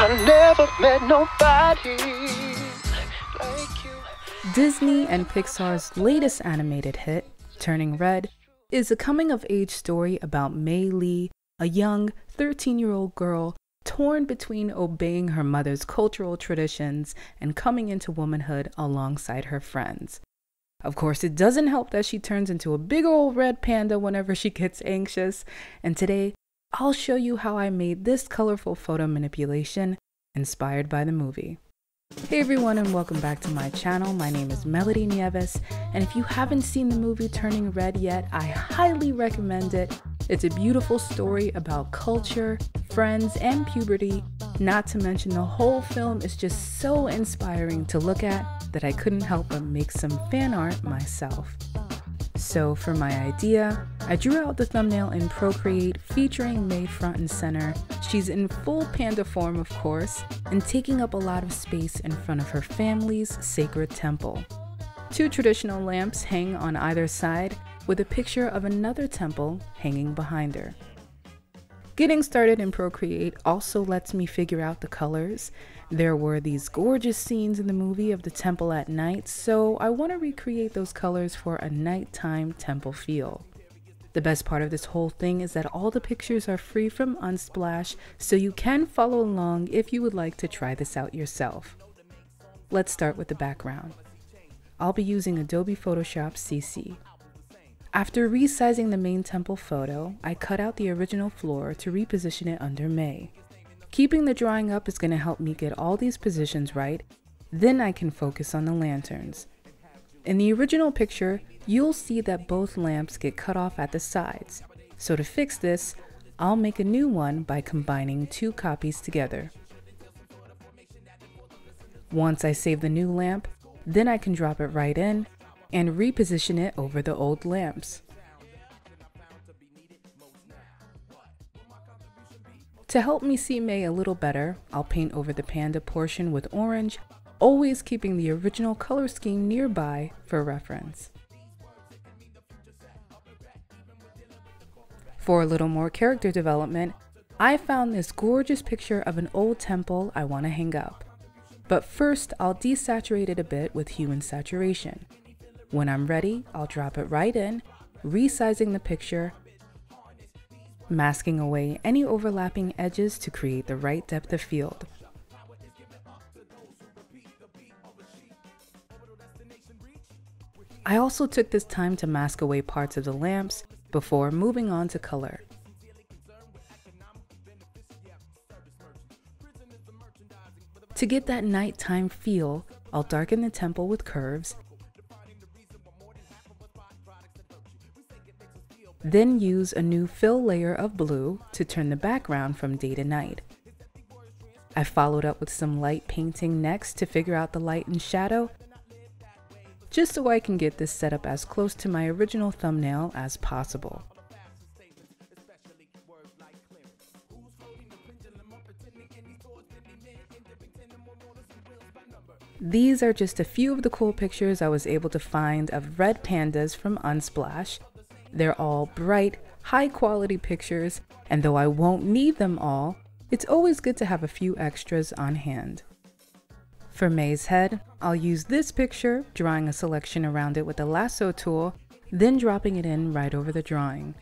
I never met nobody like you. Disney and Pixar's latest animated hit, Turning Red, is a coming-of-age story about Mei Lee, a young 13-year-old girl torn between obeying her mother's cultural traditions and coming into womanhood alongside her friends. Of course, it doesn't help that she turns into a big old red panda whenever she gets anxious, and today I'll show you how I made this colorful photo manipulation inspired by the movie. Hey everyone, and welcome back to my channel. My name is Melody Nieves, and if you haven't seen the movie Turning Red yet, I highly recommend it. It's a beautiful story about culture, friends, and puberty. Not to mention the whole film is just so inspiring to look at that I couldn't help but make some fan art myself. So for my idea, I drew out the thumbnail in Procreate featuring Mei front and center. She's in full panda form, of course, and taking up a lot of space in front of her family's sacred temple. Two traditional lamps hang on either side, with a picture of another temple hanging behind her. Getting started in Procreate also lets me figure out the colors. There were these gorgeous scenes in the movie of the temple at night, so I want to recreate those colors for a nighttime temple feel. The best part of this whole thing is that all the pictures are free from Unsplash, so you can follow along if you would like to try this out yourself. Let's start with the background. I'll be using Adobe Photoshop CC. After resizing the main temple photo, I cut out the original floor to reposition it under Mei. Keeping the drawing up is going to help me get all these positions right, then I can focus on the lanterns. In the original picture, you'll see that both lamps get cut off at the sides. So to fix this, I'll make a new one by combining two copies together. Once I save the new lamp, then I can drop it right in and reposition it over the old lamps. To help me see Mei a little better, I'll paint over the panda portion with orange, always keeping the original color scheme nearby for reference. For a little more character development, I found this gorgeous picture of an old temple I want to hang up. But first, I'll desaturate it a bit with human saturation. When I'm ready, I'll drop it right in, resizing the picture, masking away any overlapping edges to create the right depth of field. I also took this time to mask away parts of the lamps before moving on to color. To get that nighttime feel, I'll darken the temple with curves, then use a new fill layer of blue to turn the background from day to night. I followed up with some light painting next to figure out the light and shadow, just so I can get this set up as close to my original thumbnail as possible. These are just a few of the cool pictures I was able to find of red pandas from Unsplash. They're all bright, high-quality pictures, and though I won't need them all, it's always good to have a few extras on hand. For Mei's head, I'll use this picture, drawing a selection around it with the lasso tool, then dropping it in right over the drawing.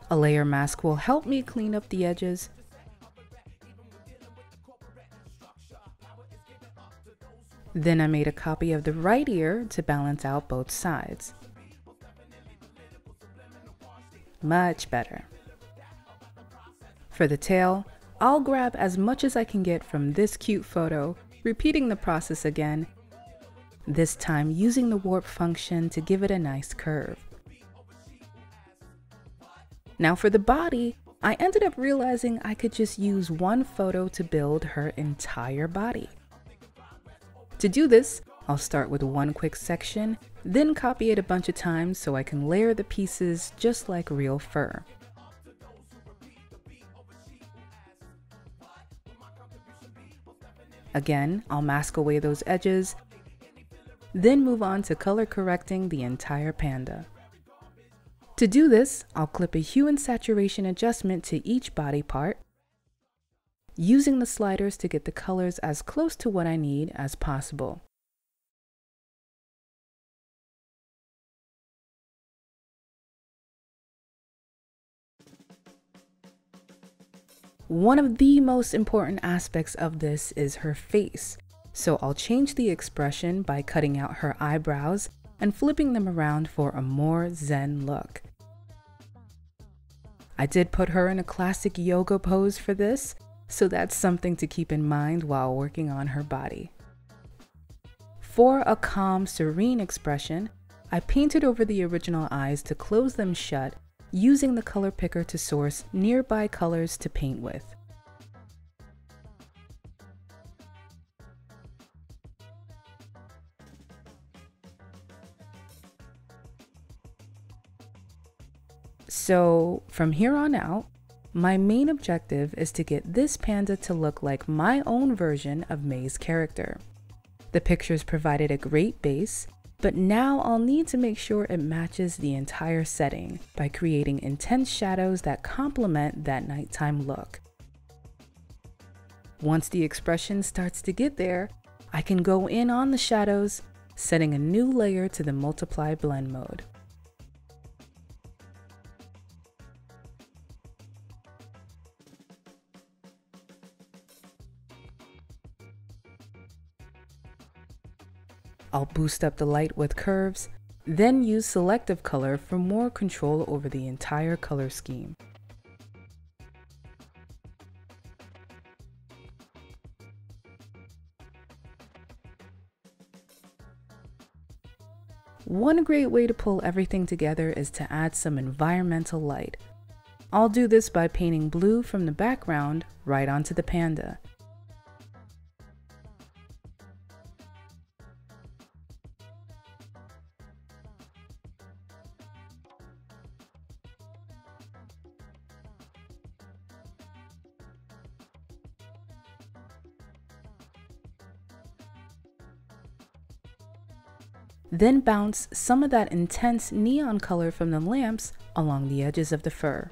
A layer mask will help me clean up the edges. Then I made a copy of the right ear to balance out both sides. Much better. For the tail, I'll grab as much as I can get from this cute photo, repeating the process again, this time using the warp function to give it a nice curve. Now for the body, I ended up realizing I could just use one photo to build her entire body. To do this, I'll start with one quick section, then copy it a bunch of times so I can layer the pieces just like real fur. Again, I'll mask away those edges, then move on to color correcting the entire panda. To do this, I'll clip a hue and saturation adjustment to each body part, using the sliders to get the colors as close to what I need as possible. One of the most important aspects of this is her face, so I'll change the expression by cutting out her eyebrows and flipping them around for a more zen look. I did put her in a classic yoga pose for this, so that's something to keep in mind while working on her body. For a calm, serene expression, I painted over the original eyes to close them shut, using the color picker to source nearby colors to paint with. So from here on out, my main objective is to get this panda to look like my own version of May's character. The pictures provided a great base, but now I'll need to make sure it matches the entire setting by creating intense shadows that complement that nighttime look. Once the expression starts to get there, I can go in on the shadows, setting a new layer to the multiply blend mode. I'll boost up the light with curves, then use selective color for more control over the entire color scheme. One great way to pull everything together is to add some environmental light. I'll do this by painting blue from the background right onto the panda. Then bounce some of that intense neon color from the lamps along the edges of the fur.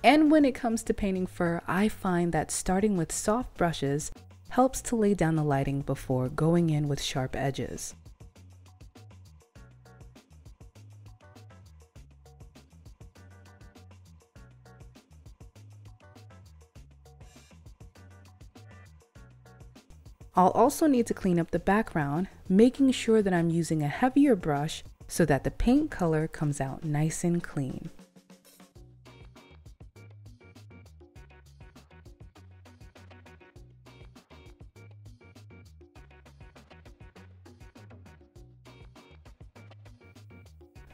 And when it comes to painting fur, I find that starting with soft brushes helps to lay down the lighting before going in with sharp edges. I'll also need to clean up the background, making sure that I'm using a heavier brush so that the paint color comes out nice and clean.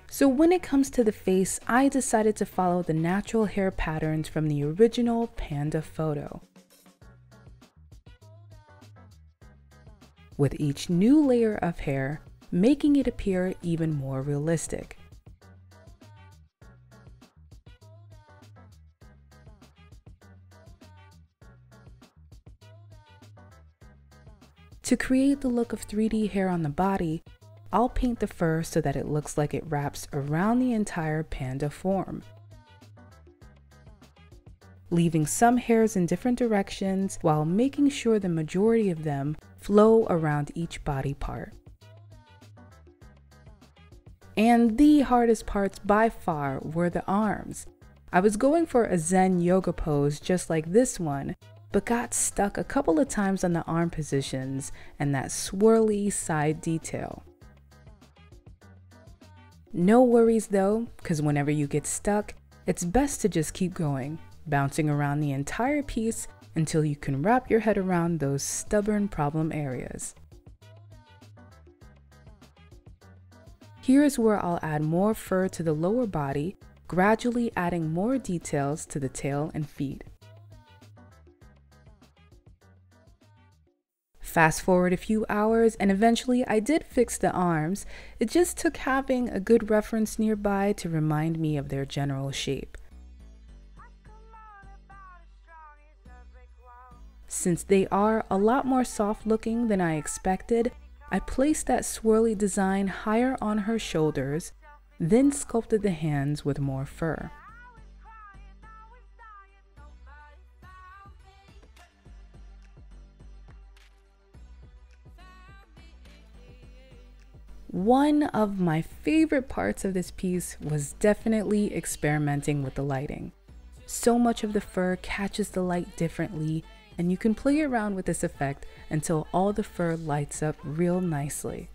So when it comes to the face, I decided to follow the natural hair patterns from the original panda photo. With each new layer of hair, making it appear even more realistic. To create the look of 3D hair on the body, I'll paint the fur so that it looks like it wraps around the entire panda form, leaving some hairs in different directions while making sure the majority of them flow around each body part. And the hardest parts by far were the arms. I was going for a Zen yoga pose just like this one, but got stuck a couple of times on the arm positions and that swirly side detail. No worries though, because whenever you get stuck, it's best to just keep going, bouncing around the entire piece until you can wrap your head around those stubborn problem areas. Here's where I'll add more fur to the lower body, gradually adding more details to the tail and feet. Fast forward a few hours and eventually I did fix the arms. It just took having a good reference nearby to remind me of their general shape. Since they are a lot more soft looking than I expected, I placed that swirly design higher on her shoulders, then sculpted the hands with more fur. One of my favorite parts of this piece was definitely experimenting with the lighting. So much of the fur catches the light differently, and you can play around with this effect until all the fur lights up real nicely.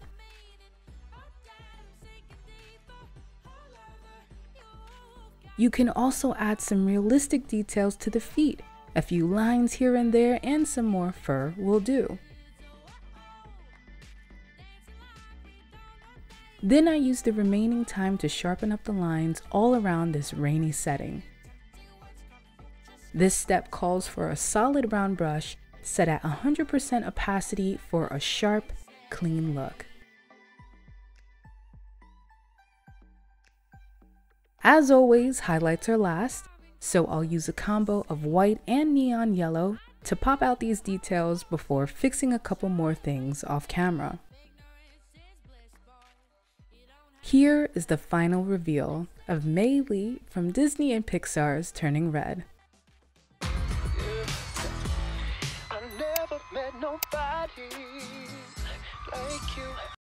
You can also add some realistic details to the feet. A few lines here and there and some more fur will do. Then I used the remaining time to sharpen up the lines all around this rainy setting. This step calls for a solid round brush set at 100% opacity for a sharp, clean look. As always, highlights are last, so I'll use a combo of white and neon yellow to pop out these details before fixing a couple more things off camera. Here is the final reveal of Mei Lee from Disney and Pixar's Turning Red. I never met nobody like you.